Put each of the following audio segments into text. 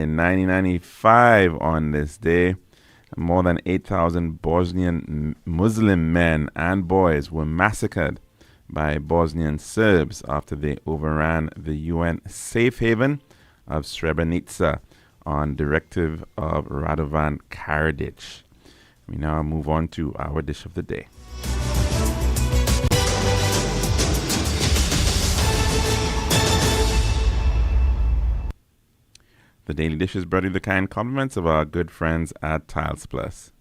In 1995, on this day, more than 8,000 Bosnian Muslim men and boys were massacred by Bosnian Serbs after they overran the UN safe haven of Srebrenica on directive of Radovan Karadzic. We now move on to our dish of the day. The Daily Dish is brought you the kind compliments of our good friends at Tiles Plus.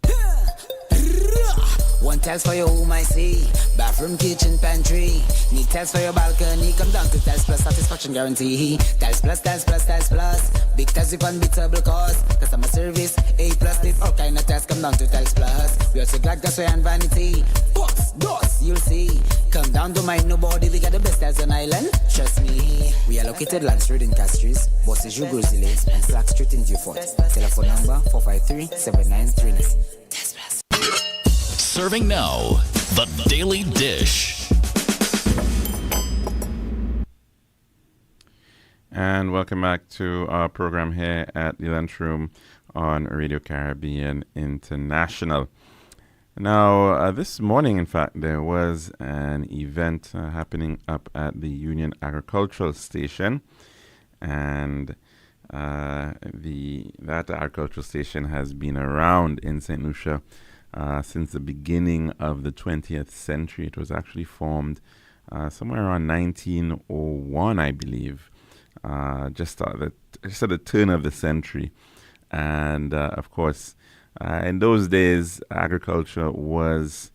One tiles for your home, I see. Bathroom, kitchen, pantry. Need tiles for your balcony. Come down to Tiles Plus, satisfaction guarantee. Tiles Plus, Tiles Plus, Tiles Plus. Big tiles with unbeatable cost. Customer service, A plus. Need all kind of tiles. Come down to Tiles Plus. We also got gasway and vanity. Books, doors, you'll see. Come down, don't mind nobody. We got the best tiles on island. Trust me. We are located Lance Road in Castries, Bosses Joe Grizzly, and Slack Street in Dufort. Telephone number 453-7939. Serving now, the Daily Dish. And welcome back to our program here at the Lunchroom on Radio Caribbean International. Now, this morning, in fact, there was an event happening up at the Union Agricultural Station, and that agricultural station has been around in St. Lucia since the beginning of the 20th century. It was actually formed somewhere around 1901, I believe, just at the turn of the century. And of course, in those days, agriculture was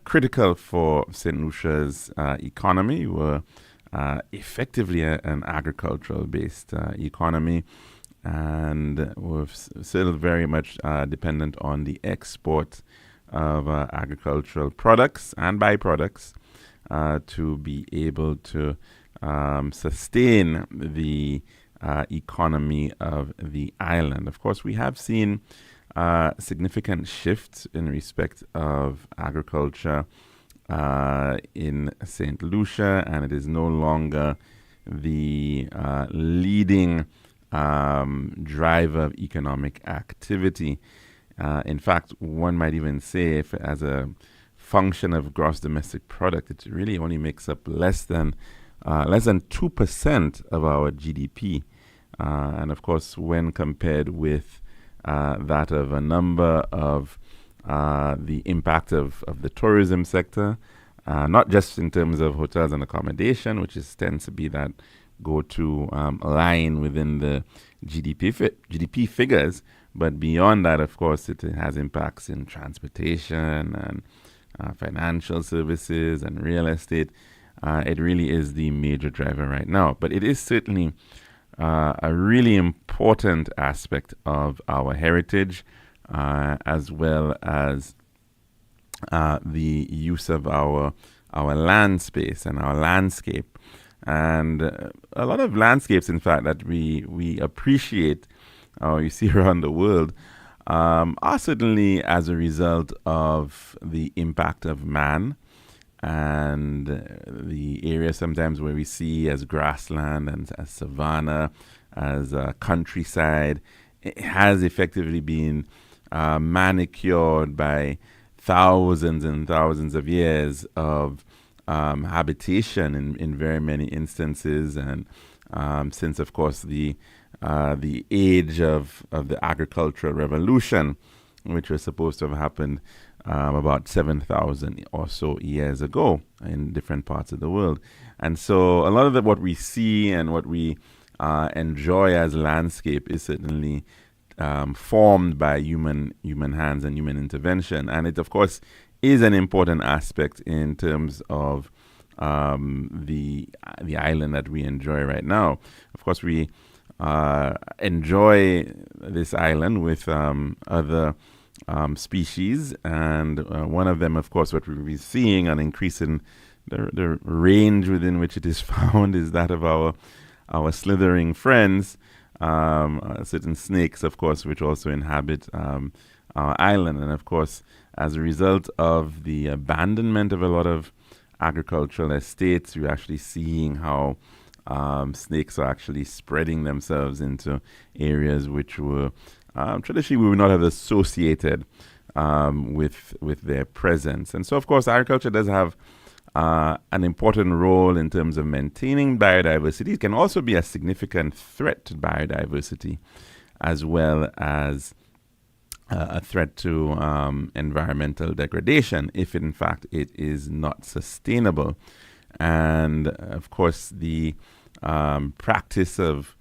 critical for St. Lucia's economy. We were effectively an agricultural-based economy, and we're still very much dependent on the export of agricultural products and byproducts to be able to sustain the economy of the island. Of course, we have seen significant shifts in respect of agriculture in St. Lucia, and it is no longer the leading driver of economic activity. In fact, one might even say, if as a function of gross domestic product, it really only makes up less than 2% of our GDP. And of course, when compared with that of a number of the impact of the tourism sector, not just in terms of hotels and accommodation, which tends to be that go-to line within the GDP figures, but beyond that, of course, it has impacts in transportation and financial services and real estate. It really is the major driver right now. But it is certainly a really important aspect of our heritage, as well as the use of our land space and our landscape. And a lot of landscapes, in fact, that we appreciate or you see around the world are certainly as a result of the impact of man, and the area sometimes where we see as grassland and as savanna, as countryside, it has effectively been manicured by thousands and thousands of years of habitation in very many instances, and since, of course, the age of the agricultural revolution, which was supposed to have happened about 7,000 or so years ago in different parts of the world. And so a lot of what we see and what we enjoy as landscape is certainly formed by human hands and human intervention. And it, of course, is an important aspect in terms of the island that we enjoy right now. Of course, we enjoy this island with other species, and one of them, of course, what we'll be seeing an increase in the range within which it is found is that of our slithering friends, certain snakes, of course, which also inhabit our island. And of course, as a result of the abandonment of a lot of agricultural estates, you're actually seeing how snakes are actually spreading themselves into areas which were traditionally we would not have associated with their presence. And so, of course, agriculture does have an important role in terms of maintaining biodiversity. It can also be a significant threat to biodiversity, as well as a threat to environmental degradation if, in fact, it is not sustainable. And, of course, the practice of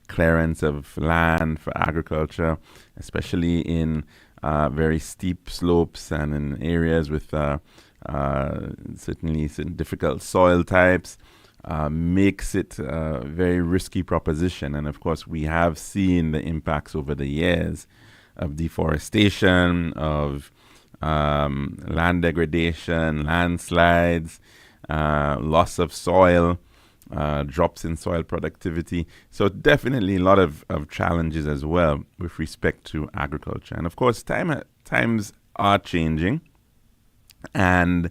clearance of land for agriculture, especially in very steep slopes and in areas with certainly some difficult soil types, makes it a very risky proposition. And of course, we have seen the impacts over the years of deforestation, of land degradation, landslides, loss of soil, drops in soil productivity. So definitely a lot of challenges as well with respect to agriculture. And of course, times are changing, and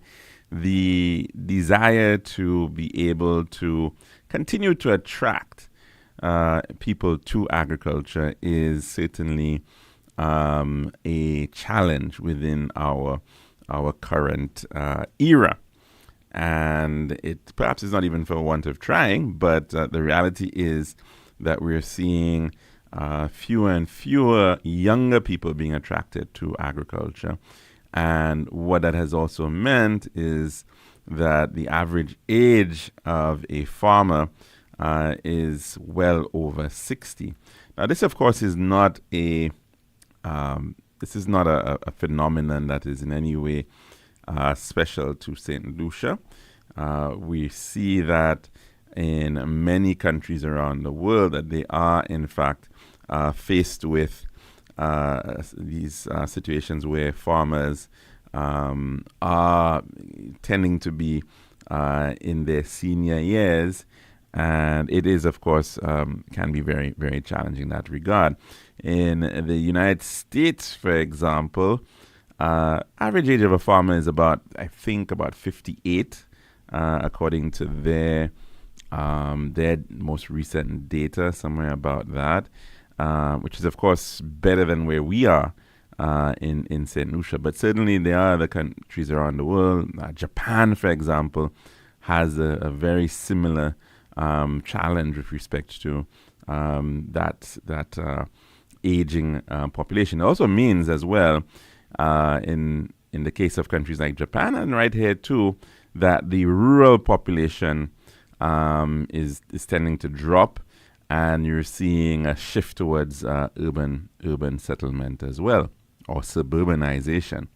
the desire to be able to continue to attract people to agriculture is certainly a challenge within our current era. And it perhaps is not even for want of trying, but the reality is that we're seeing fewer and fewer younger people being attracted to agriculture. And what that has also meant is that the average age of a farmer is well over 60. Now, this, of course, is not a phenomenon that is in any way special to St. Lucia. We see that in many countries around the world that they are, in fact, faced with these situations where farmers are tending to be in their senior years. And it is, of course, can be very, very challenging in that regard. In the United States, for example, average age of a farmer is about 58, according to their most recent data, somewhere about that, which is, of course, better than where we are in St. Lucia. But certainly there are other countries around the world. Japan, for example, has a very similar challenge with respect to that aging population. It also means as well, in the case of countries like Japan and right here too, that the rural population is tending to drop, and you're seeing a shift towards urban settlement as well, or suburbanization.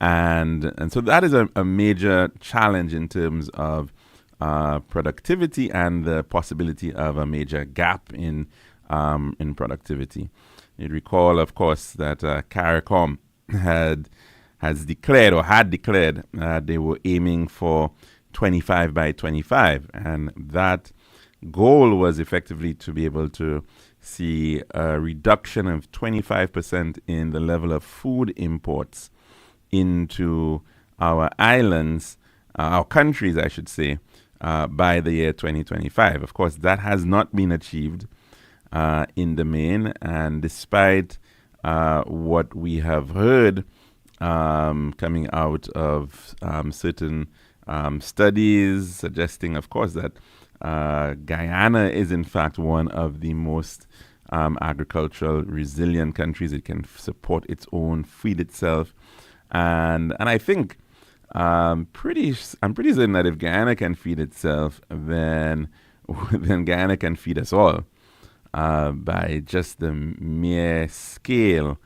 And so that is a major challenge in terms of productivity and the possibility of a major gap in productivity. You recall, of course, that CARICOM had declared they were aiming for 25 by 25, and that goal was effectively to be able to see a reduction of 25% in the level of food imports into our islands, our countries, I should say, by the year 2025. Of course, that has not been achieved in the main, and despite what we have heard coming out of certain studies suggesting, of course, that Guyana is in fact one of the most agricultural resilient countries. It can support its own, feed itself, and I think I'm pretty certain that if Guyana can feed itself, then Guyana can feed us all by just the mere scale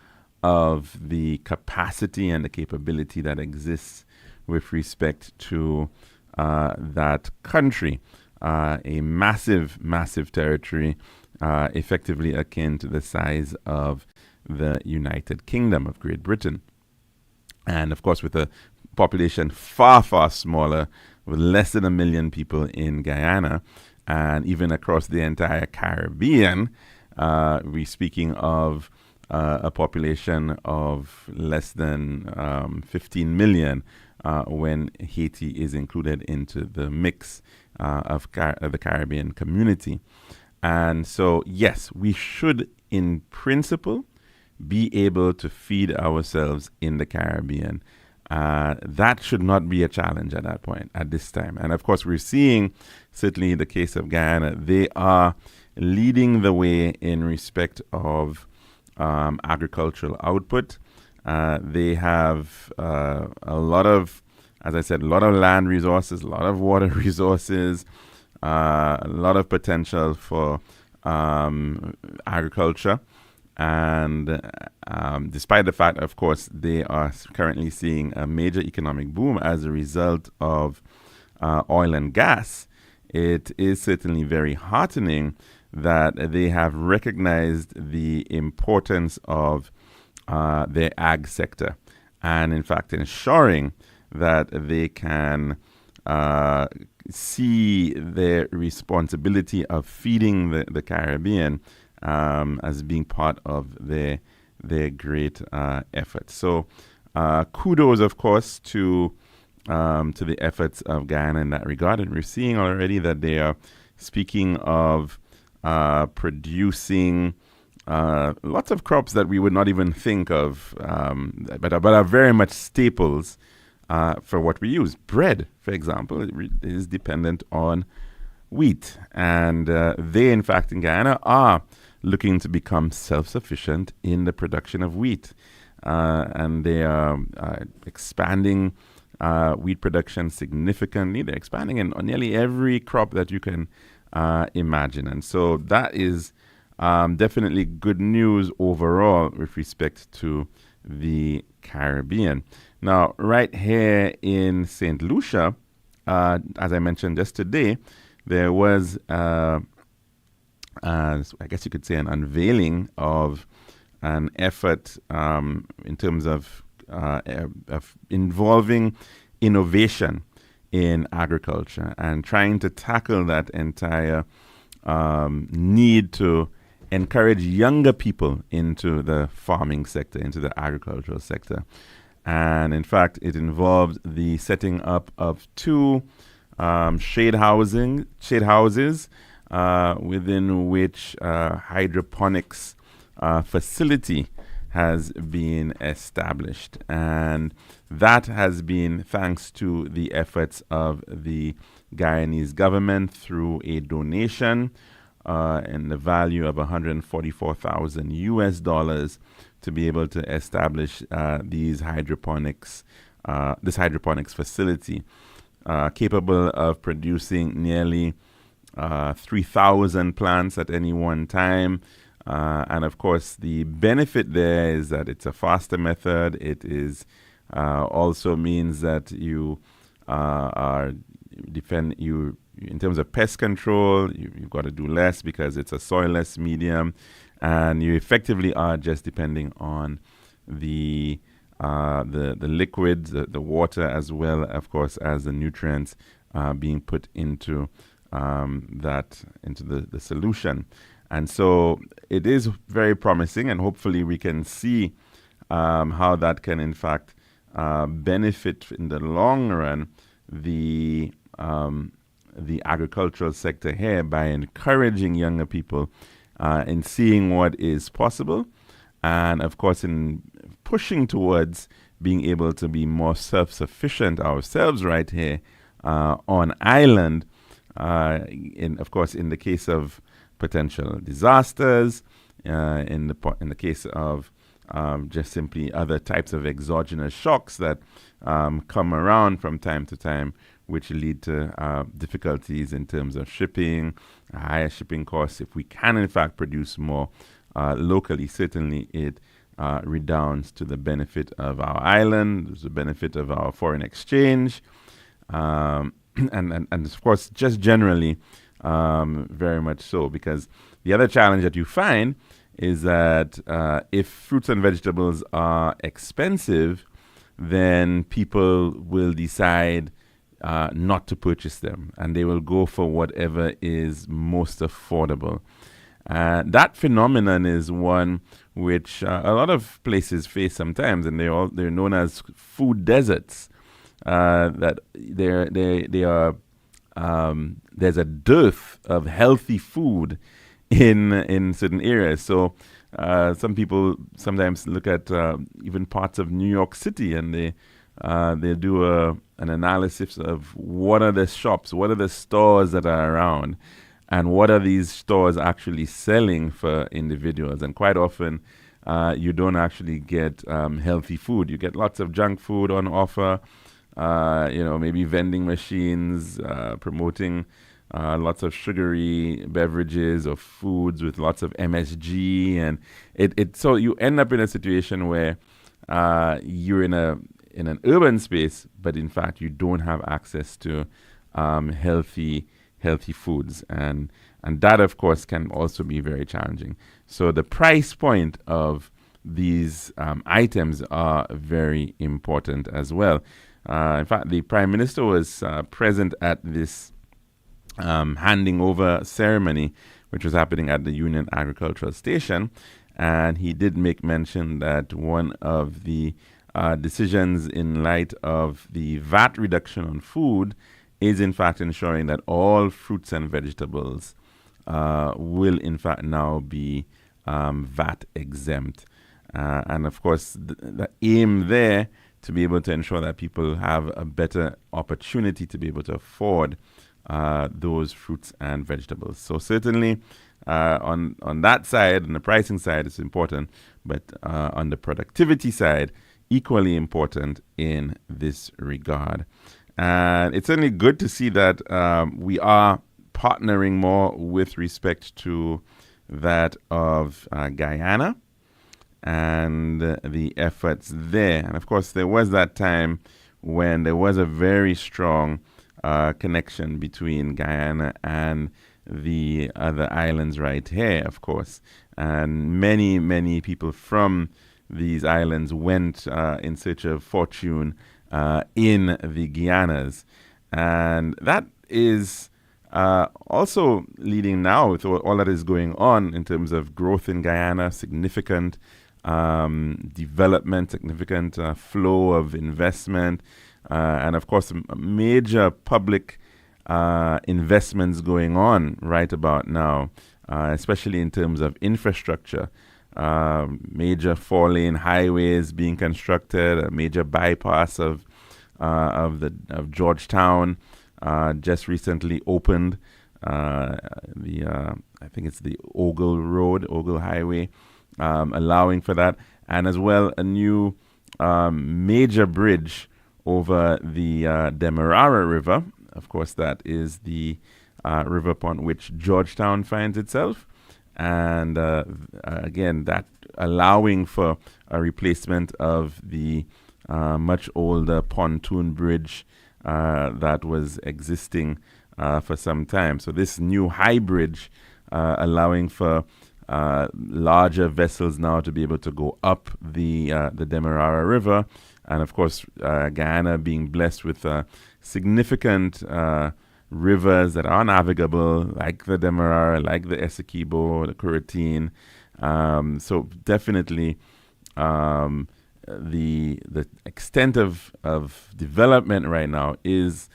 of the capacity and the capability that exists with respect to that country. A massive, massive territory, effectively akin to the size of the United Kingdom of Great Britain. And of course, with a population far, far smaller, with less than 1 million people in Guyana, and even across the entire Caribbean, we're speaking of a population of less than 15 million, when Haiti is included into the mix of the Caribbean community. And so, yes, we should, in principle, be able to feed ourselves in the Caribbean. That should not be a challenge at that point, at this time. And of course, we're seeing, certainly in the case of Guyana, they are leading the way in respect of agricultural output. They have a lot of, as I said, a lot of land resources, a lot of water resources, a lot of potential for agriculture. And despite the fact, of course, they are currently seeing a major economic boom as a result of oil and gas, it is certainly very heartening that they have recognized the importance of their ag sector, and in fact ensuring that they can see their responsibility of feeding the Caribbean as being part of their great efforts. So kudos, of course, to the efforts of Guyana in that regard. And we're seeing already that they are speaking of producing lots of crops that we would not even think of, but are very much staples for what we use. Bread, for example, is dependent on wheat. And they, in fact, in Guyana are looking to become self-sufficient in the production of wheat. And they are expanding wheat production significantly. They're expanding in nearly every crop that you can imagine. And so that is definitely good news overall with respect to the Caribbean. Now, right here in St. Lucia, as I mentioned just today, there was, I guess you could say, an unveiling of an effort in terms of involving innovation in agriculture and trying to tackle that entire need to encourage younger people into the farming sector, into the agricultural sector. And in fact, it involved the setting up of two shade houses within which hydroponics facility has been established. And that has been thanks to the efforts of the Guyanese government through a donation in the value of $144,000 to be able to establish this hydroponics facility, capable of producing nearly 3,000 plants at any one time. And of course, the benefit there is that it's a faster method. It is also means that you in terms of pest control, you've got to do less because it's a soilless medium, and you effectively are just depending on the liquids, the water, as well, of course, as the nutrients being put into the solution. And so it is very promising, and hopefully we can see how that can, in fact, benefit in the long run the agricultural sector here by encouraging younger people in seeing what is possible, and of course in pushing towards being able to be more self-sufficient ourselves right here on island. In the case of potential disasters, in the case of just simply other types of exogenous shocks that come around from time to time, which lead to difficulties in terms of shipping, higher shipping costs. If we can, in fact, produce more locally, certainly it redounds to the benefit of our island, the benefit of our foreign exchange, and of course, just generally, very much so. Because the other challenge that you find is that if fruits and vegetables are expensive, then people will decide not to purchase them, and they will go for whatever is most affordable. That phenomenon is one which a lot of places face sometimes, and they're known as food deserts. that they are there's a dearth of healthy food in certain areas. So some people sometimes look at even parts of New York City, and they do an analysis of what are the shops, what are the stores that are around, and what are these stores actually selling for individuals. And quite often, you don't actually get healthy food. You get lots of junk food on offer. Maybe vending machines promoting lots of sugary beverages or foods with lots of MSG, and so you end up in a situation where you're in an urban space, but in fact you don't have access to healthy foods, and that of course can also be very challenging. So the price point of these items are very important as well. In fact, the Prime Minister was present at this handing over ceremony, which was happening at the Union Agricultural Station, and he did make mention that one of the decisions in light of the VAT reduction on food is in fact ensuring that all fruits and vegetables will in fact now be VAT exempt. And of course, the aim there to be able to ensure that people have a better opportunity to be able to afford those fruits and vegetables. So certainly on that side, on the pricing side, it's important, but on the productivity side, equally important in this regard. And it's certainly good to see that we are partnering more with respect to that of Guyana and the efforts there. And of course, there was that time when there was a very strong connection between Guyana and the other islands right here, of course. And many, many people from these islands went in search of fortune in the Guianas. And that is also leading now with all that is going on in terms of growth in Guyana, significant development, significant flow of investment, and of course major public investments going on right about now, especially in terms of infrastructure. Major 4-lane highways being constructed, a major bypass of Georgetown just recently opened. I think it's the Ogle Highway, allowing for that, and as well a new major bridge over the Demerara River. Of course, that is the river upon which Georgetown finds itself. And again, that allowing for a replacement of the much older pontoon bridge that was existing for some time. So this new high bridge allowing for larger vessels now to be able to go up the Demerara River. And of course, Guyana being blessed with significant rivers that are navigable, like the Demerara, like the Essequibo, the Curratine. So definitely the extent of development right now is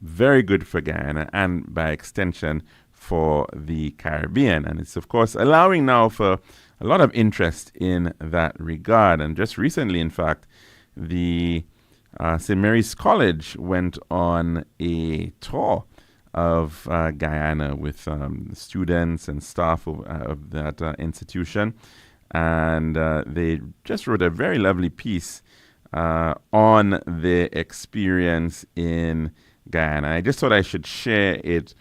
very good for Guyana, and by extension for the Caribbean. And it's of course allowing now for a lot of interest in that regard. And just recently, in fact, the St. Mary's College went on a tour of Guyana with students and staff of that institution. And they just wrote a very lovely piece on their experience in Guyana. I just thought I should share it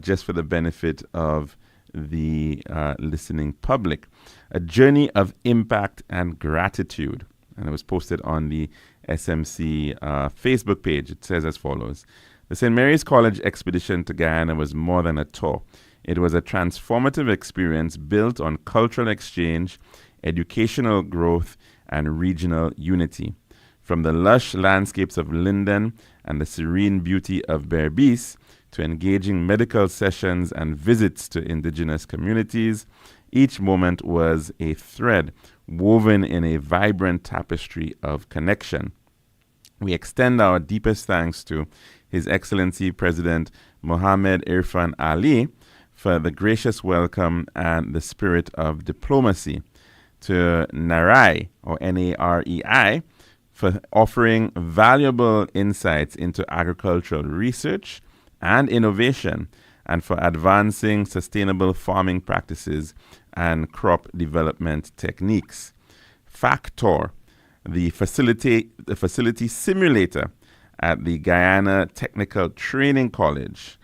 just for the benefit of the listening public. A journey of impact and gratitude. And it was posted on the SMC Facebook page. It says as follows: the St. Mary's College expedition to Guyana was more than a tour. It was a transformative experience built on cultural exchange, educational growth, and regional unity. From the lush landscapes of Linden and the serene beauty of Berbice to engaging medical sessions and visits to indigenous communities, each moment was a thread woven in a vibrant tapestry of connection. We extend our deepest thanks to His Excellency President Mohammed Irfan Ali for the gracious welcome and the spirit of diplomacy, to NAREI, or NAREI, for offering valuable insights into agricultural research and innovation, and for advancing sustainable farming practices and crop development techniques. Factor, the facility simulator at the Guyana Technical Training College,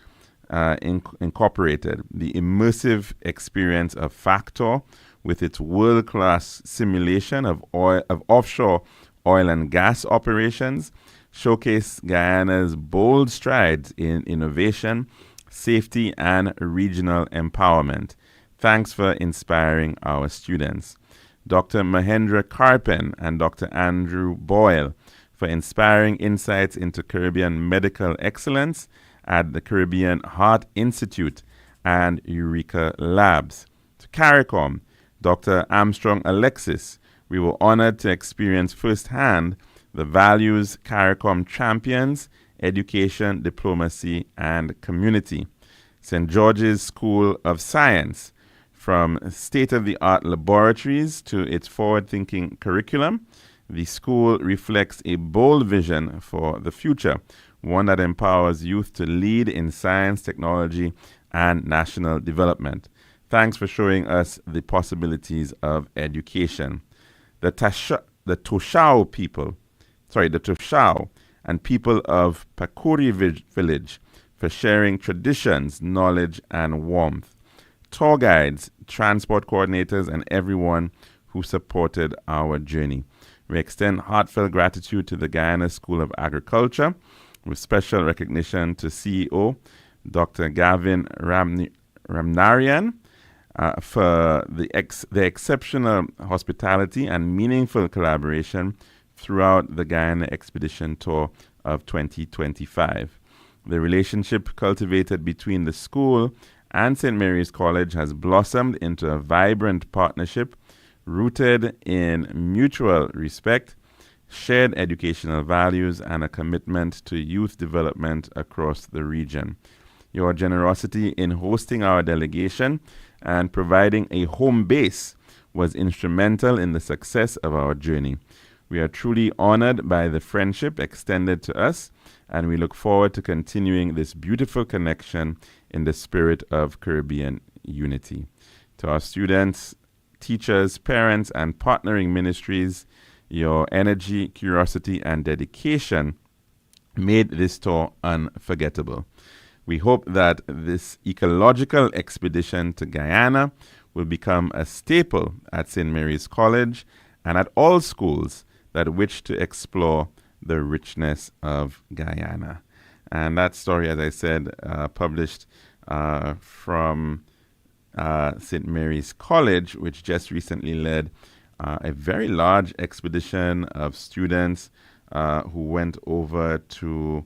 Incorporated, the immersive experience of Factor with its world-class simulation of offshore oil and gas operations, showcase Guyana's bold strides in innovation, safety, and regional empowerment. Thanks for inspiring our students. Dr. Mahendra Karpen and Dr. Andrew Boyle for inspiring insights into Caribbean medical excellence at the Caribbean Heart Institute and Eureka Labs. To CARICOM, Dr. Armstrong Alexis, we were honored to experience firsthand the values CARICOM champions: education, diplomacy, and community. St. George's School of Science, from state-of-the-art laboratories to its forward-thinking curriculum, the school reflects a bold vision for the future, one that empowers youth to lead in science, technology, and national development. Thanks for showing us the possibilities of education. The Toshao and people of Pakuri village for sharing traditions, knowledge, and warmth. Tour guides, transport coordinators, and everyone who supported our journey. We extend heartfelt gratitude to the Guyana School of Agriculture, with special recognition to CEO Dr. Gavin Ramnarian for the exceptional hospitality and meaningful collaboration throughout the Guyana Expedition Tour of 2025. The relationship cultivated between the school and St. Mary's College has blossomed into a vibrant partnership rooted in mutual respect, shared educational values, and a commitment to youth development across the region. Your generosity in hosting our delegation and providing a home base was instrumental in the success of our journey. We are truly honored by the friendship extended to us, and we look forward to continuing this beautiful connection in the spirit of Caribbean unity. To our students, teachers, parents, and partnering ministries, your energy, curiosity, and dedication made this tour unforgettable. We hope that this ecological expedition to Guyana will become a staple at St. Mary's College and at all schools that wish to explore the richness of Guyana. And that story, as I said, published from St. Mary's College, which just recently led a very large expedition of students who went over to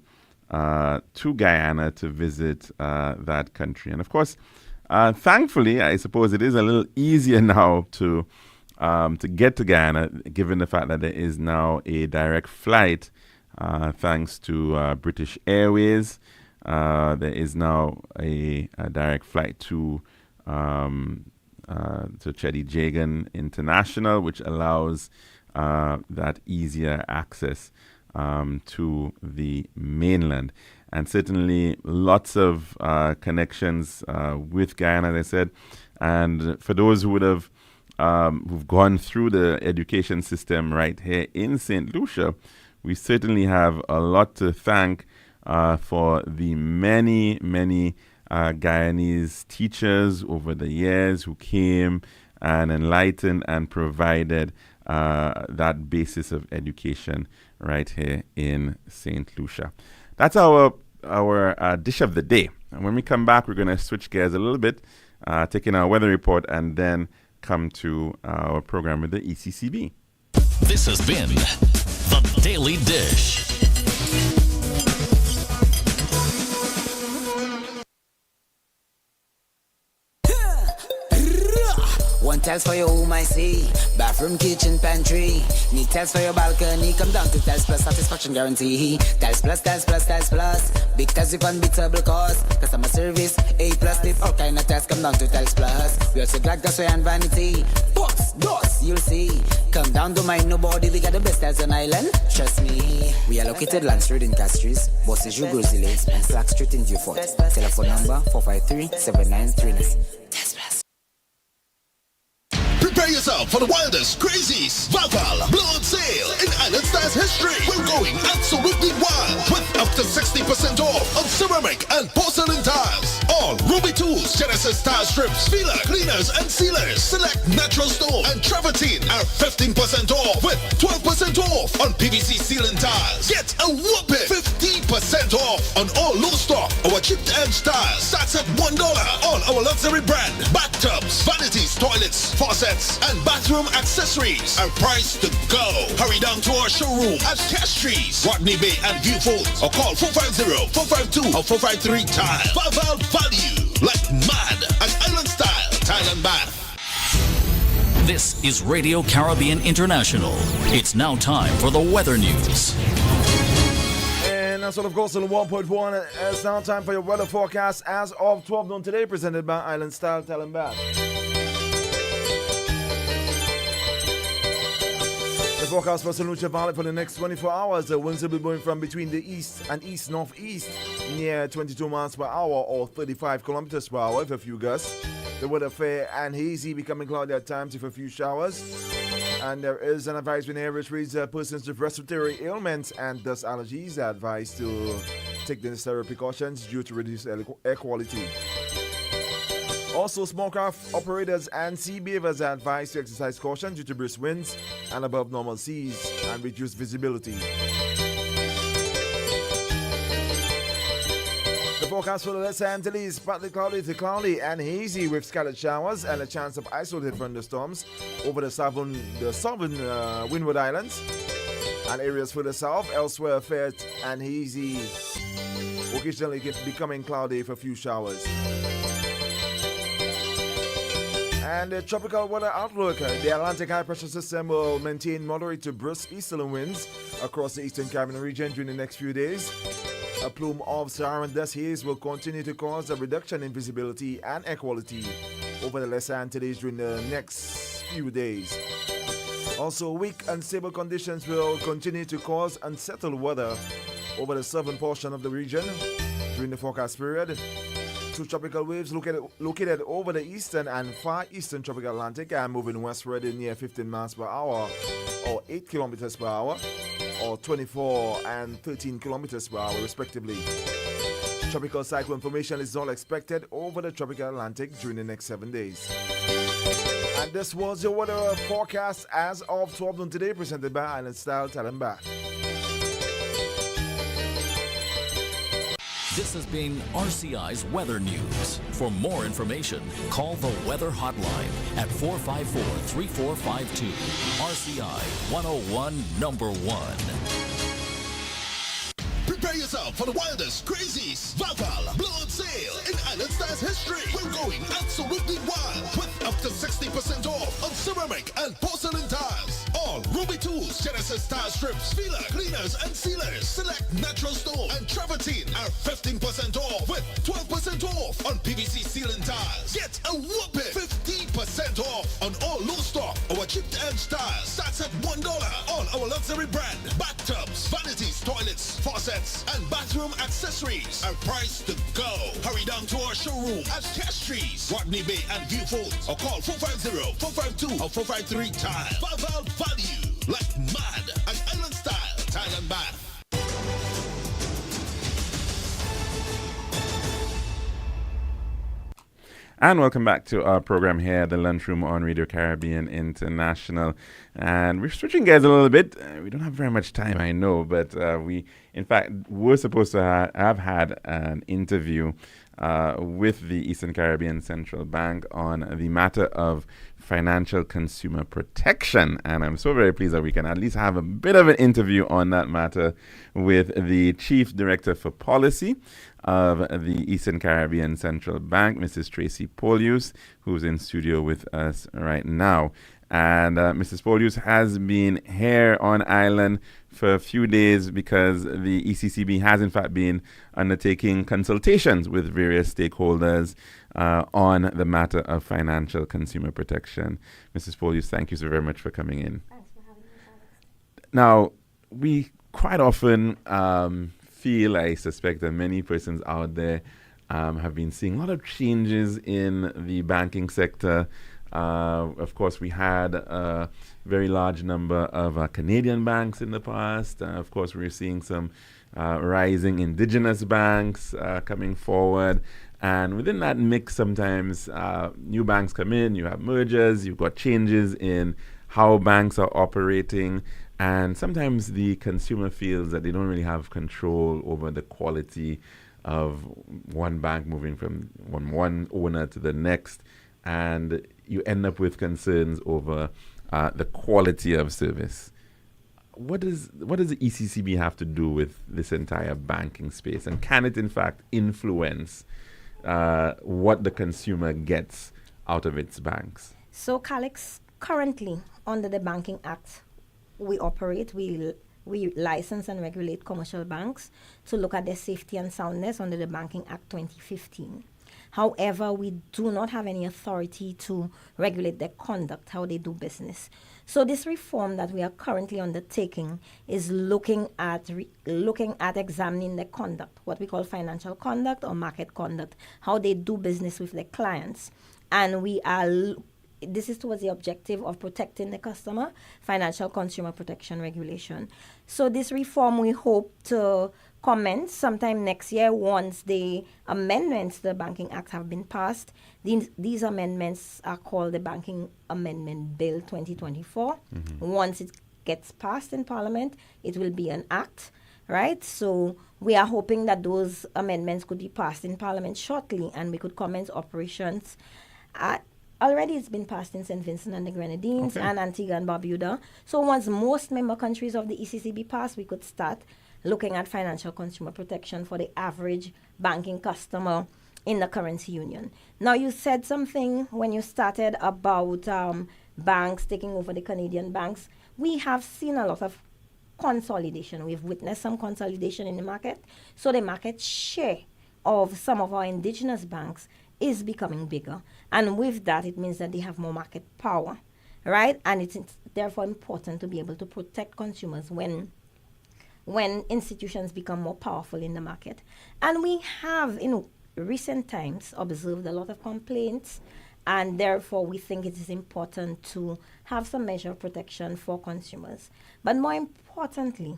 Guyana to visit that country. And of course, thankfully, I suppose it is a little easier now to get to Guyana, given the fact that there is now a direct flight thanks to British Airways. There is now a direct flight to Chedi Jagan International, which allows that easier access to the mainland. And certainly lots of connections with Guyana, as I said. And for those who would have who've gone through the education system right here in St. Lucia, we certainly have a lot to thank for the many Guyanese teachers over the years who came and enlightened and provided that basis of education right here in St. Lucia. That's our dish of the day. And when we come back, we're going to switch gears a little bit, take in our weather report, and then come to our program with the ECCB. This has been The Daily Dish. One tiles for your home, I see. Bathroom, kitchen, pantry. Need tiles for your balcony. Come down to Tiles Plus, satisfaction guarantee. Tiles Plus, Tiles Plus, Tiles Plus. Big tiles with unbeatable cost. Customer service, A plus. Did all kind of tiles. Come down to Tiles Plus. We also got gasway and vanity. Books, doors, you'll see. Come down, don't mind nobody. We got the best tiles on island. Trust me. We are located Lance Road in Castries, Bosses Joe Grizzly, and Slack Street in Dufort. Telephone number 453-7939. Prepare yourself for the wildest, craziest, Valval blowout sale in Island Stars history. We're going absolutely wild with up to 60% off on ceramic and porcelain tiles. All Ruby tools, Genesis tile strips, feeler, cleaners, and sealers. Select natural stone and travertine are 15% off with 12% off on PVC ceiling tiles. Get a whopping 50% off on all low stock. Our chipped-edge tiles starts at $1 on our luxury brand. Bathtubs, vanities, toilets, faucets, and bathroom accessories are priced to go. Hurry down to our showroom at Castries, Rodney Bay, and Viewfold, or call 450-452 or 453 Tile. Valval value like mad at Island Style Tile and Bath. This is Radio Caribbean International. It's now time for the weather news. And that's all, of course, on 1.1. It's now time for your weather forecast as of 12 noon today, presented by Island Style Tile and Bath. The forecast for St. Lucia Valley for the next 24 hours. The winds will be blowing from between the east and east-northeast near 22 miles per hour or 35 kilometers per hour with a few gusts. The weather fair and hazy, becoming cloudy at times with a few showers. And there is an advisory in here which reads persons with respiratory ailments and dust allergies are advised to take the necessary precautions due to reduced air quality. Also, small craft operators and sea beavers are advised to exercise caution due to brisk winds and above normal seas and reduced visibility. The forecast for the Los Angeles, partly cloudy to cloudy and hazy with scattered showers and a chance of isolated thunderstorms over the southern Windward Islands and areas further south. Elsewhere, fair and hazy, occasionally becoming cloudy for a few showers. And the tropical weather outlook. The Atlantic high pressure system will maintain moderate to brisk easterly winds across the eastern Caribbean region during the next few days. A plume of Saharan dust haze will continue to cause a reduction in visibility and air quality over the Lesser Antilles during the next few days. Also, weak unstable conditions will continue to cause unsettled weather over the southern portion of the region during the forecast period. Two tropical waves located over the eastern and far eastern tropical Atlantic are moving westward in near 15 miles per hour or 8 kilometers per hour or 24 and 13 kilometers per hour respectively. Tropical cyclone formation is all expected over the tropical Atlantic during the next 7 days. And this was your weather forecast as of 12 noon today, presented by Island Style Tile and Bath. This has been RCI's Weather News. For more information, call the Weather Hotline at 454-3452. RCI 101 number 1. Prepare yourself for the wildest, craziest, Valval blowout sale in Island Stars history. We're going absolutely wild with up to 60% off on ceramic and porcelain tiles. All Ruby tools, Genesis tile strips, feeler, cleaners, and sealers. Select natural stone and travertine are 15% off with 12% off on PVC ceiling tiles. Get a whopping 50% off on all low stock. Our chipped-edge tiles starts at $1 on our luxury brand. Bathtubs, vanities, toilets, faucets, and bathroom accessories are priced to go. Hurry down to our showroom at Castries, Rodney Bay, and Viewfold, or call 450-452 or 453 Tile. Valval value like mad at Island Style Tile and Bath. And welcome back to our program here, the Lunchroom on Radio Caribbean International. And we're switching gears a little bit. We don't have very much time, I know, but we, in fact, were supposed to have had an interview with the Eastern Caribbean Central Bank on the matter of financial consumer protection. And I'm so very pleased that we can at least have a bit of an interview on that matter with the Chief Director for Policy of the Eastern Caribbean Central Bank, Mrs. Tracy Polius, who's in studio with us right now. And Mrs. Polius has been here on island for a few days because the ECCB has in fact been undertaking consultations with various stakeholders on the matter of financial consumer protection. Mrs. Polius, thank you so very much for coming in. Thanks for having me, Alex. Now, we quite often feel, I suspect that many persons out there have been seeing a lot of changes in the banking sector. Of course, we had a very large number of Canadian banks in the past. Of course, we're seeing some rising indigenous banks coming forward. And within that mix, sometimes new banks come in, you have mergers, you've got changes in how banks are operating. And sometimes the consumer feels that they don't really have control over the quality of one bank moving from one owner to the next. And you end up with concerns over the quality of service. What does the ECCB have to do with this entire banking space? And can it, in fact, influence what the consumer gets out of its banks? So, Alex, currently, under the Banking Act, we license and regulate commercial banks to look at their safety and soundness under the Banking Act 2015. However, we do not have any authority to regulate their conduct, how they do business. So this reform that we are currently undertaking is looking at examining their conduct, what we call financial conduct or market conduct, how they do business with their clients. And this is towards the objective of protecting the customer, financial consumer protection regulation. So this reform we hope to commence sometime next year once the amendments to the Banking Act have been passed. These amendments are called the Banking Amendment Bill 2024. Once it gets passed in Parliament, it will be an act, right? So we are hoping that those amendments could be passed in Parliament shortly and we could commence operations. Already it's been passed in St. Vincent and the Grenadines and Antigua and Barbuda. So once most member countries of the ECCB pass, we could start looking at financial consumer protection for the average banking customer in the currency union. Now, you said something when you started about banks taking over the Canadian banks. We have seen a lot of consolidation. We've witnessed some consolidation in the market. So the market share of some of our indigenous banks is becoming bigger. And with that, it means that they have more market power, right? And it's therefore important to be able to protect consumers when institutions become more powerful in the market. And we have, in recent times, observed a lot of complaints, and therefore we think it is important to have some measure of protection for consumers. But more importantly,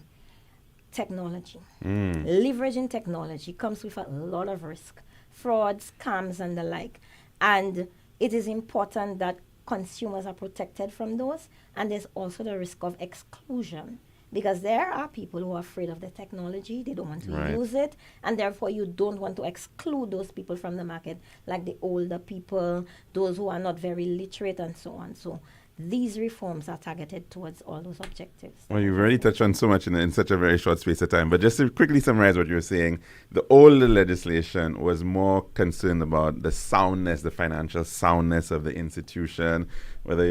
technology. Leveraging technology comes with a lot of risk, fraud, scams, and the like. And it is important that consumers are protected from those, and there's also the risk of exclusion. Because there are people who are afraid of the technology, they don't want to use it, and therefore you don't want to exclude those people from the market, like the older people, those who are not very literate, and so on. So these reforms are targeted towards all those objectives. Well, you've already touched on so much in such a very short space of time, but just to quickly summarize what you're saying, the older legislation was more concerned about the soundness, the financial soundness of the institution, whether,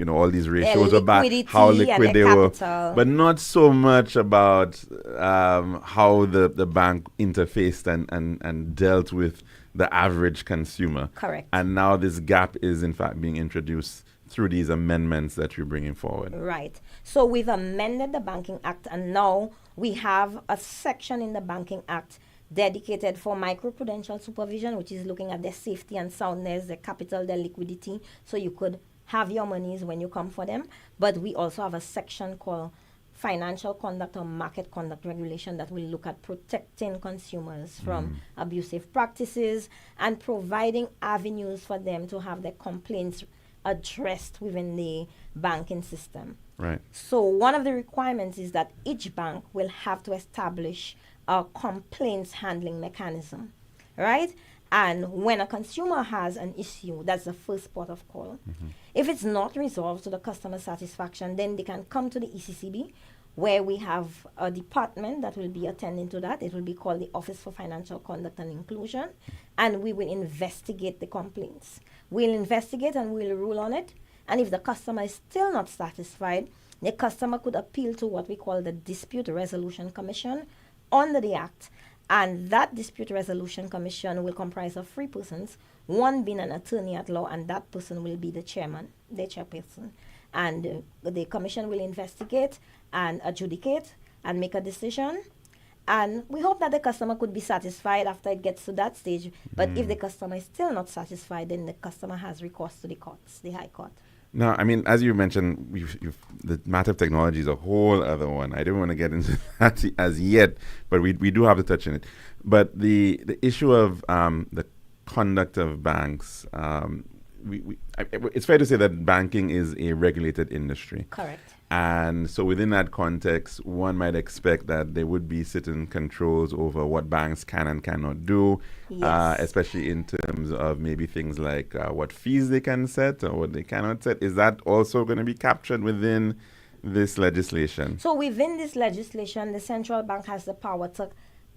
all these ratios about how liquid they were, but not so much about how the bank interfaced and dealt with the average consumer. Correct. And now this gap is in fact being introduced through these amendments that you're bringing forward. Right. So we've amended the Banking Act, and now we have a section in the Banking Act dedicated for microprudential supervision, which is looking at their safety and soundness, their capital, their liquidity, so you could have your monies when you come for them. But we also have a section called financial conduct or market conduct regulation that will look at protecting consumers from abusive practices and providing avenues for them to have their complaints addressed within the banking system. Right. So one of the requirements is that each bank will have to establish a complaints handling mechanism, right? And when a consumer has an issue, that's the first port of call. If it's not resolved to the customer satisfaction, then they can come to the ECCB, where we have a department that will be attending to that. It will be called the Office for Financial Conduct and Inclusion, and we will investigate the complaints. We'll investigate and we'll rule on it. And if the customer is still not satisfied, the customer could appeal to what we call the Dispute Resolution Commission under the Act. And that Dispute Resolution Commission will comprise of 3 persons, one being an attorney at law, and that person will be the chairperson. And the commission will investigate and adjudicate and make a decision. And we hope that the customer could be satisfied after it gets to that stage. But if the customer is still not satisfied, then the customer has recourse to the courts, the High Court. Now, I mean, as you mentioned, the matter of technology is a whole other one. I don't want to get into that as yet, but we do have to touch on it. But the issue of the conduct of banks, it's fair to say that banking is a regulated industry. Correct. And so within that context, one might expect that there would be certain controls over what banks can and cannot do, Yes. especially in terms of maybe things like what fees they can set or what they cannot set. Is that also going to be captured within this legislation? So within this legislation, the central bank has the power to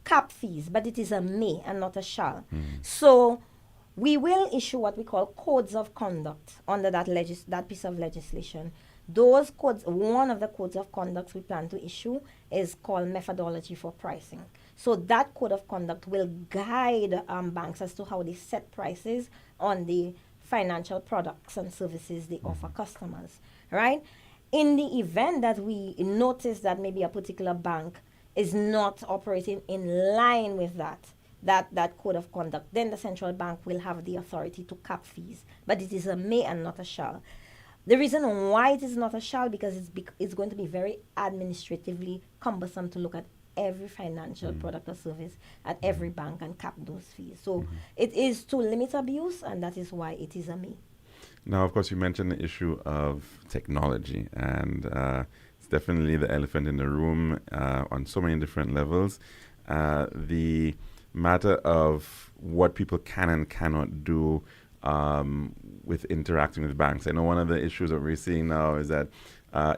cap fees, but it is a may and not a shall. So we will issue what we call codes of conduct under that piece of legislation. Those codes, one of the codes of conduct we plan to issue is called methodology for pricing. So that code of conduct will guide banks as to how they set prices on the financial products and services they offer customers, right? In the event that we notice that maybe a particular bank is not operating in line with that code of conduct, then the central bank will have the authority to cap fees. But it is a may and not a shall. The reason why it is not a shall, because it's going to be very administratively cumbersome to look at every financial product or service at every bank and cap those fees. So it is to limit abuse, and that is why it is a may. Now, of course, you mentioned the issue of technology, and it's definitely the elephant in the room on so many different levels. The matter of what people can and cannot do with interacting with banks. I know one of the issues that we're seeing now is that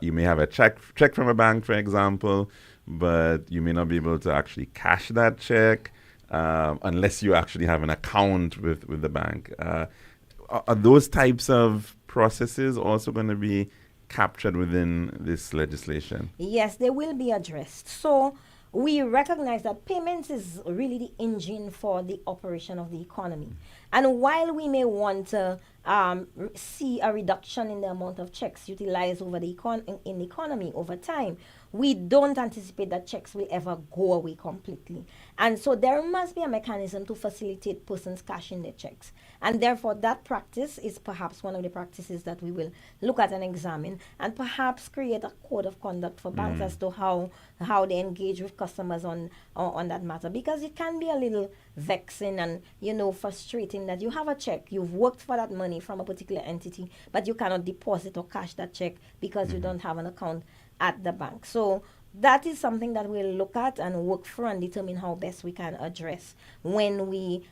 you may have a check from a bank, for example, but you may not be able to actually cash that check unless you actually have an account with the bank. Are those types of processes also going to be captured within this legislation? Yes, they will be addressed. So we recognize that payments is really the engine for the operation of the economy. And while we may want to see a reduction in the amount of checks utilized over the in the economy over time, we don't anticipate that checks will ever go away completely. And so there must be a mechanism to facilitate persons cashing their checks. And therefore, that practice is perhaps one of the practices that we will look at and examine, and perhaps create a code of conduct for banks as to how they engage with customers on that matter. Because it can be a little vexing and, frustrating that you have a check, you've worked for that money from a particular entity, but you cannot deposit or cash that check because you don't have an account at the bank. So that is something that we'll look at and work through and determine how best we can address when we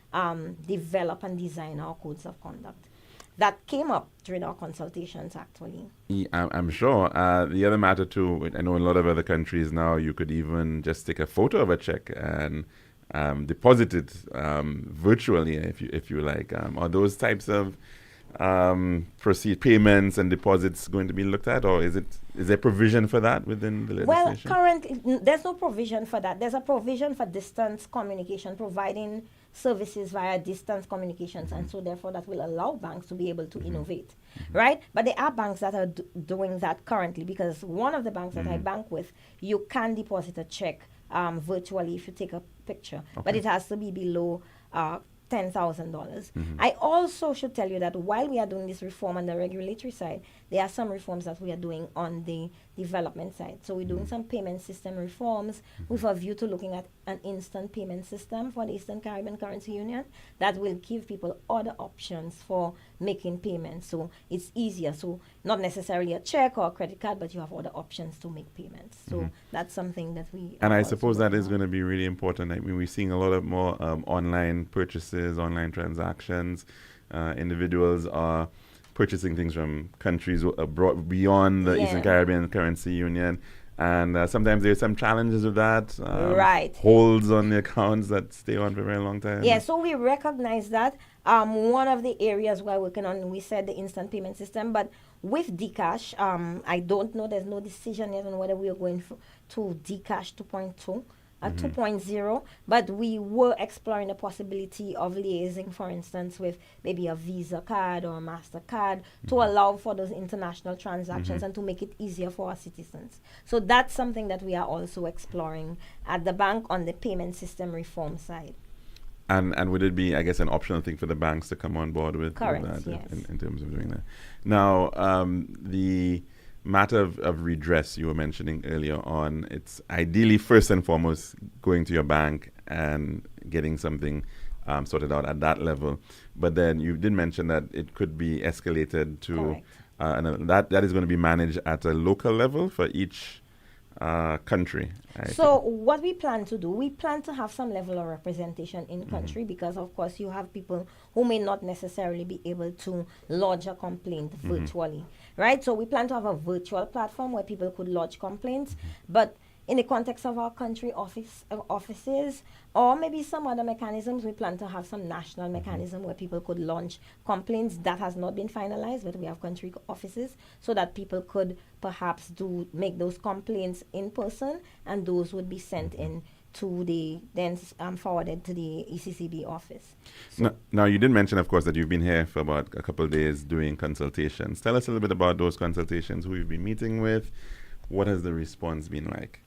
develop and design our codes of conduct. That came up during our consultations, actually. I'm sure. The other matter, too, I know in a lot of other countries now, you could even just take a photo of a check and deposit it virtually, if you like. Are those types of payments and deposits going to be looked at, or is there provision for that within the legislation? Well, currently there's no provision for that. There's a provision for distance communication, providing services via distance communications, and so therefore that will allow banks to be able to innovate, right? But there are banks that are doing that currently, because one of the banks that I bank with, you can deposit a check virtually if you take a picture, but it has to be below $10,000. I also should tell you that while we are doing this reform on the regulatory side, there are some reforms that we are doing on the development side. So we're doing some payment system reforms with a view to looking at an instant payment system for the Eastern Caribbean Currency Union that will give people other options for making payments. So it's easier. So not necessarily a check or a credit card, but you have other options to make payments. So that's something that we. And are I also suppose that working is on. going to be really important. I mean, we're seeing a lot of more online purchases, online transactions. Individuals are purchasing things from countries abroad, beyond the Eastern Caribbean Currency Union. And sometimes there's some challenges with that. Right. Holds on the accounts that stay on for a very long time. Yeah, so we recognize that. One of the areas we're working on, we said the instant payment system, but with Dcash, I don't know, there's no decision yet on whether we are going to Dcash 2.2. 2.0, but we were exploring the possibility of liaising, for instance, with maybe a Visa card or a MasterCard to allow for those international transactions and to make it easier for our citizens. So that's something that we are also exploring at the bank on the payment system reform side. And would it be, I guess, an optional thing for the banks to come on board with Correct, that yes. in terms of doing that? Now, the matter of redress you were mentioning earlier on, it's ideally first and foremost going to your bank and getting something sorted out at that level. But then you did mention that it could be escalated to, and that is going to be managed at a local level for each country. So what we plan to do, we plan to have some level of representation in country because of course you have people who may not necessarily be able to lodge a complaint virtually, right? So we plan to have a virtual platform where people could lodge complaints, but in the context of our country offices or maybe some other mechanisms, we plan to have some national mechanism where people could launch complaints. That has not been finalized, but we have country offices so that people could perhaps make those complaints in person, and those would be sent in to forwarded to the ECCB office. So now, you did mention, of course, that you've been here for about a couple of days doing consultations. Tell us a little bit about those consultations, who you've been meeting with. What has the response been like?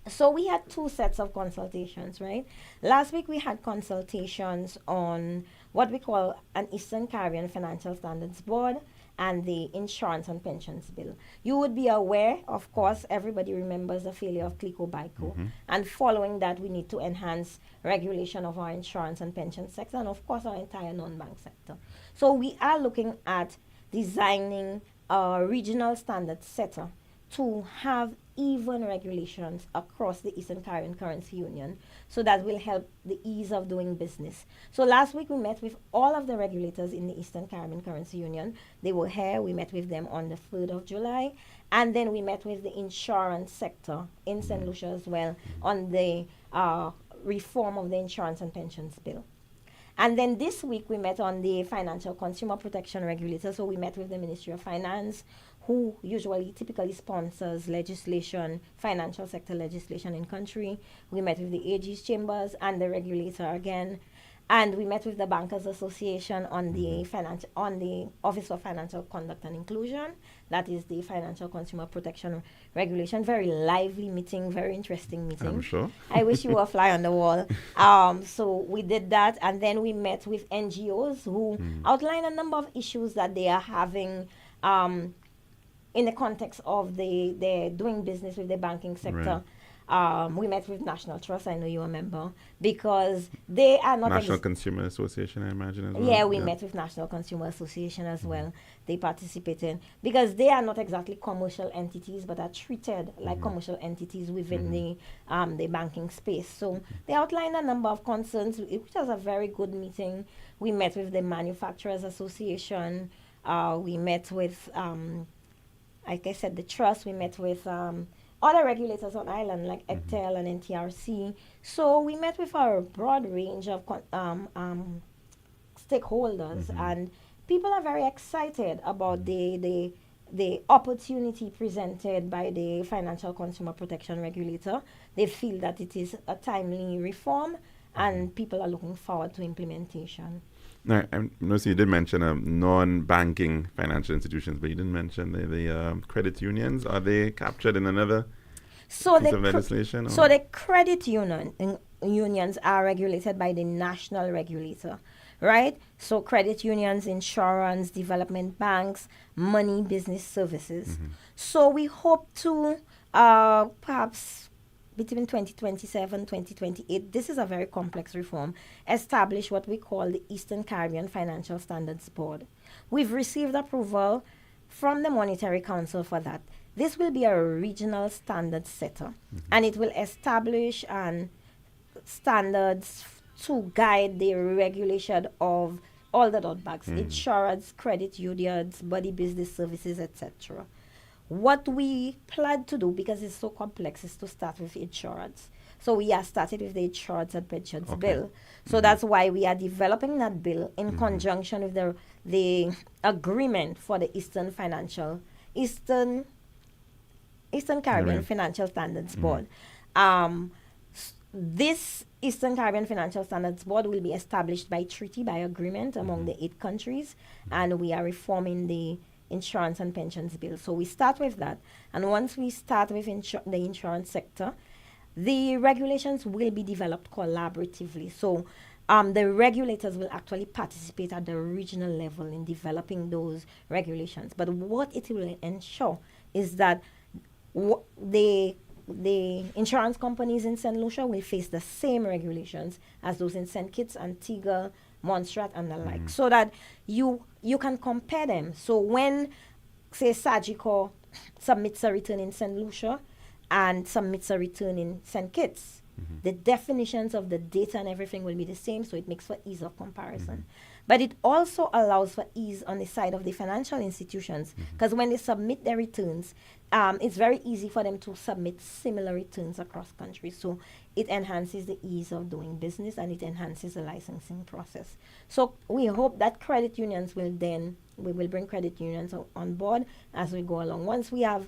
So we had 2 sets of consultations, right? Last week we had consultations on what we call an Eastern Caribbean Financial Standards Board and the Insurance and Pensions Bill. You would be aware, of course, everybody remembers the failure of Clico Bico. And following that, we need to enhance regulation of our insurance and pension sector and, of course, our entire non-bank sector. So we are looking at designing a regional standard setter to have even regulations across the Eastern Caribbean Currency Union, so that will help the ease of doing business. So last week we met with all of the regulators in the Eastern Caribbean Currency Union. They were here. We met with them on the 3rd of July. And then we met with the insurance sector in St. Lucia as well on the reform of the Insurance and Pensions Bill. And then this week we met on the Financial Consumer Protection Regulator. So we met with the Ministry of Finance, who typically sponsors legislation, financial sector legislation in country. We met with the AG's chambers and the regulator again. And we met with the Bankers Association on the Office of Financial Conduct and Inclusion. That is the Financial Consumer Protection Regulation. Very lively meeting, very interesting meeting. I'm sure. I wish you were a fly on the wall. So we did that, and then we met with NGOs who outline a number of issues that they are having in the context of they're doing business with the banking sector. Right. We met with National Trust, I know you're a member, because they are not... National Consumer Association, I imagine, as well. Yeah, we met with National Consumer Association as well. They participated because they are not exactly commercial entities, but are treated like commercial entities within the banking space. So they outlined a number of concerns, which was a very good meeting. We met with the Manufacturers Association. We met with... like I said, the trust. We met with other regulators on island like ECTEL and NTRC. So we met with a broad range of stakeholders, and people are very excited about the opportunity presented by the Financial Consumer Protection Regulator. They feel that it is a timely reform, and people are looking forward to implementation. Now, I noticed you did mention non-banking financial institutions, but you didn't mention the credit unions. Are they captured in another piece of legislation? So the credit unions are regulated by the national regulator, right? So credit unions, insurance, development banks, money, business services. So we hope to perhaps... between 2027, 2028, this is a very complex reform, establish what we call the Eastern Caribbean Financial Standards Board. We've received approval from the Monetary Council for that. This will be a regional standard setter, and it will establish standards to guide the regulation of all the dot banks, insurance, credit unions, body business services, etc. What we plan to do, because it's so complex, is to start with insurance. So we are started with the insurance and pensions bill. So that's why we are developing that bill in conjunction with the agreement for the Eastern Caribbean Financial Standards Board. This Eastern Caribbean Financial Standards Board will be established by treaty, by agreement among the 8 countries, and we are reforming the insurance and pensions bill. So we start with that, and once we start with the insurance sector, the regulations will be developed collaboratively. So the regulators will actually participate at the regional level in developing those regulations. But what it will ensure is that the insurance companies in St. Lucia will face the same regulations as those in St. Kitts, Antigua, Montserrat, and the like, so that you can compare them. So when, say, Sagicor submits a return in St. Lucia and submits a return in St. Kitts, the definitions of the data and everything will be the same, so it makes for ease of comparison. But it also allows for ease on the side of the financial institutions, because when they submit their returns, it's very easy for them to submit similar returns across countries. So it enhances the ease of doing business, and it enhances the licensing process. So we hope that credit unions we will bring credit unions on board as we go along. Once we have,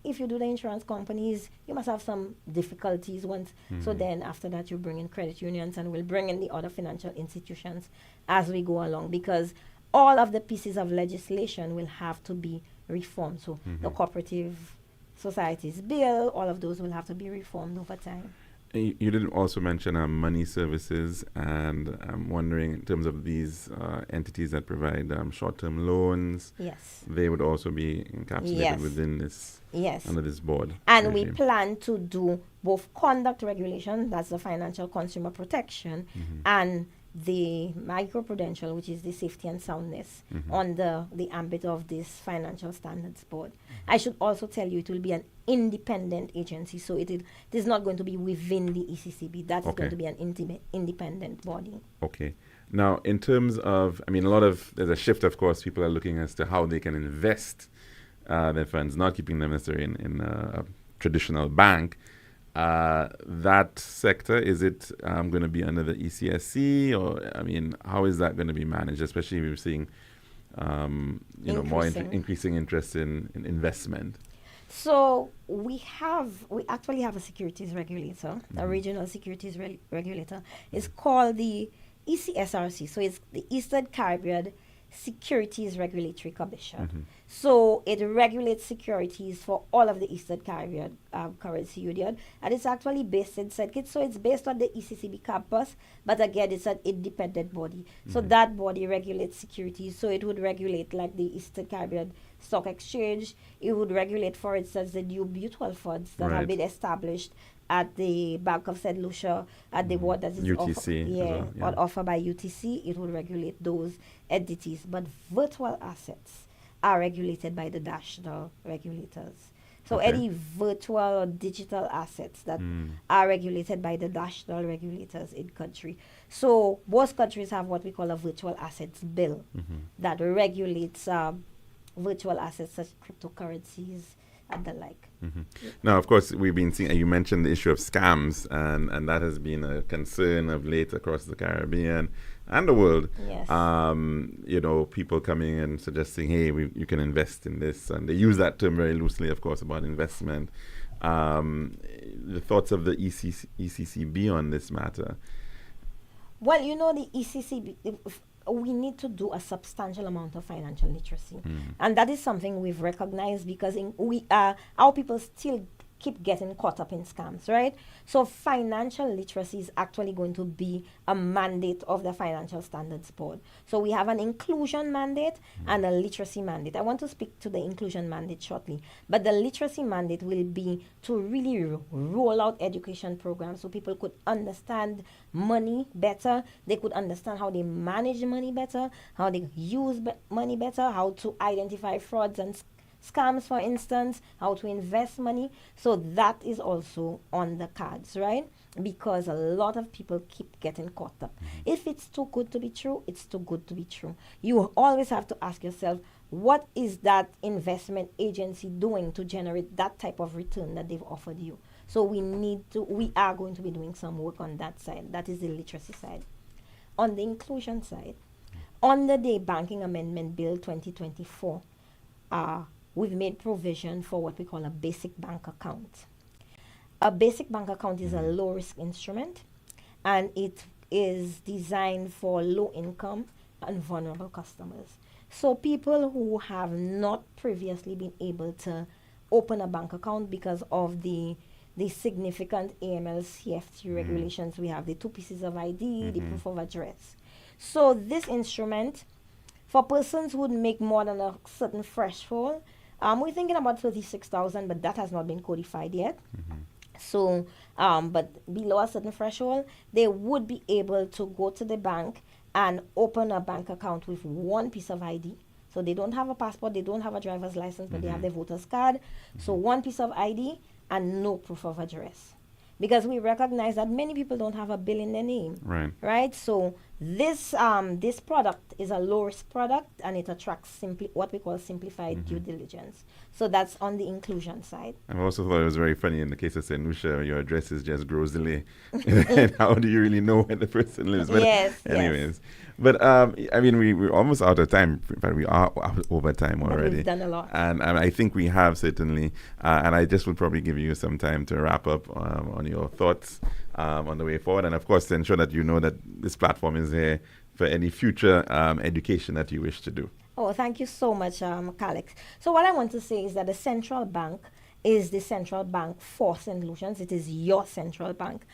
if you do the insurance companies, you must have some difficulties once. So then after that, you bring in credit unions, and we'll bring in the other financial institutions as we go along, because all of the pieces of legislation will have to be reformed. So the cooperative societies bill, all of those will have to be reformed over time. You did also mention money services, and I'm wondering, in terms of these entities that provide short-term loans, they would also be encapsulated within this, under this board. And we plan to do both conduct regulation, that's the financial consumer protection, and the microprudential, which is the safety and soundness, under the ambit of this financial standards board. I should also tell you it will be an independent agency, so it is not going to be within the ECCB. That is going to be an independent body. Okay. Now, in terms of, there's a shift, of course. People are looking as to how they can invest their funds, not keeping them necessarily in a traditional bank. That sector, is it going to be under the ECSC, or how is that going to be managed, especially if we're seeing more increasing interest in investment? So we actually have a securities regulator, a regional securities regulator. It's called the ECSRC. So it's the Eastern Caribbean Securities Regulatory Commission. So it regulates securities for all of the Eastern Caribbean Currency Union, and it's actually based in St. Kitts. So it's based on the ECCB campus, but again, it's an independent body. So that body regulates securities. So it would regulate like the Eastern Caribbean Stock Exchange. It would regulate, for instance, the new mutual funds that have been established at the Bank of St. Lucia, at the board that is UTC offered by UTC. It will regulate those entities. But virtual assets are regulated by the national regulators. So any virtual or digital assets that are regulated by the national regulators in country. So most countries have what we call a virtual assets bill that regulates virtual assets such as cryptocurrencies and the like. Now, of course, we've been seeing, you mentioned the issue of scams, and that has been a concern of late across the Caribbean and the world. People coming and suggesting, hey, you can invest in this, and they use that term very loosely, of course, about investment. The thoughts of the ECCB on this matter? Well, the ECCB, we need to do a substantial amount of financial literacy. And that is something we've recognized, because our people still keep getting caught up in scams, right? So financial literacy is actually going to be a mandate of the Financial Standards Board. So we have an inclusion mandate and a literacy mandate. I want to speak to the inclusion mandate shortly, but the literacy mandate will be to really roll out education programs so people could understand money better. They could understand how they manage money better, how they use money better, how to identify frauds and scams, for instance, how to invest money. So that is also on the cards, right? Because a lot of people keep getting caught up. If it's too good to be true, it's too good to be true. You always have to ask yourself, what is that investment agency doing to generate that type of return that they've offered you? So we are going to be doing some work on that side. That is the literacy side. On the inclusion side, on the Day Banking Amendment Bill 2024, we've made provision for what we call a basic bank account. A basic bank account is a low-risk instrument, and it is designed for low-income and vulnerable customers. So people who have not previously been able to open a bank account because of the significant AML-CF3 regulations, we have the 2 pieces of ID, the proof of address. So this instrument, for persons who would make more than a certain threshold, we're thinking about 36,000, but that has not been codified yet. So, but below a certain threshold, they would be able to go to the bank and open a bank account with 1 piece of ID. So they don't have a passport, they don't have a driver's license, but they have their voter's card. So 1 piece of ID and no proof of address. Because we recognize that many people don't have a bill in their name. Right? So this product is a low-risk product, and it attracts what we call simplified due diligence. So that's on the inclusion side. I also thought it was very funny in the case of St. Lucia, your address is just Grosley. And how do you really know where the person lives? But anyways. But, I mean, we're almost out of time. In fact, we are over time already. We've done a lot. And I think we have, certainly. And I just would probably give you some time to wrap up on your thoughts on the way forward. And, of course, to ensure that you know that this platform is here for any future education that you wish to do. Oh, thank you so much, Alex. So what I want to say is that the central bank is the central bank for St. Lucians. It is your central bank.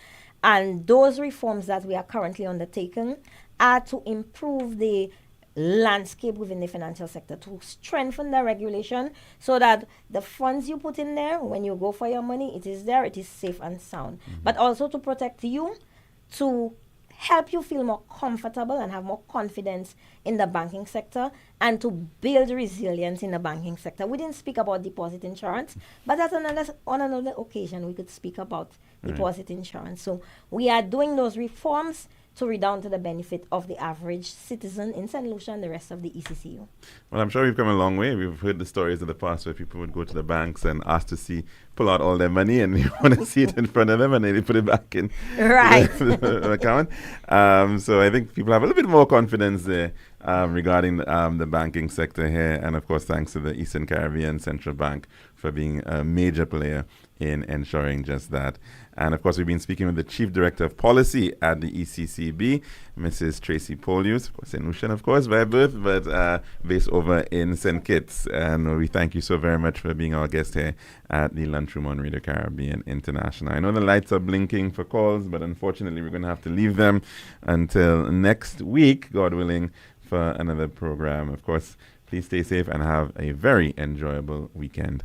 And those reforms that we are currently undertaking are to improve the landscape within the financial sector, to strengthen the regulation so that the funds you put in there, when you go for your money, it is there, it is safe and sound. But also to protect you, to help you feel more comfortable and have more confidence in the banking sector, and to build resilience in the banking sector. We didn't speak about deposit insurance, but on another occasion we could speak about deposit insurance. So we are doing those reforms to redound to the benefit of the average citizen in St. Lucia and the rest of the ECCU. Well, I'm sure we've come a long way. We've heard the stories of the past where people would go to the banks and ask to pull out all their money, and you want to see it in front of them, and then they put it back in the account. So I think people have a little bit more confidence there regarding the banking sector here. And of course, thanks to the Eastern Caribbean Central Bank for being a major player in ensuring just that. And of course, we've been speaking with the Chief Director of Policy at the ECCB, Mrs. Tracy Polius, of course, St. Lucian, of course, by birth, but based over in St. Kitts. And we thank you so very much for being our guest here at the Lunchroom on Radio Caribbean International. I know the lights are blinking for calls, but unfortunately, we're going to have to leave them until next week, God willing, for another program. Of course, please stay safe and have a very enjoyable weekend.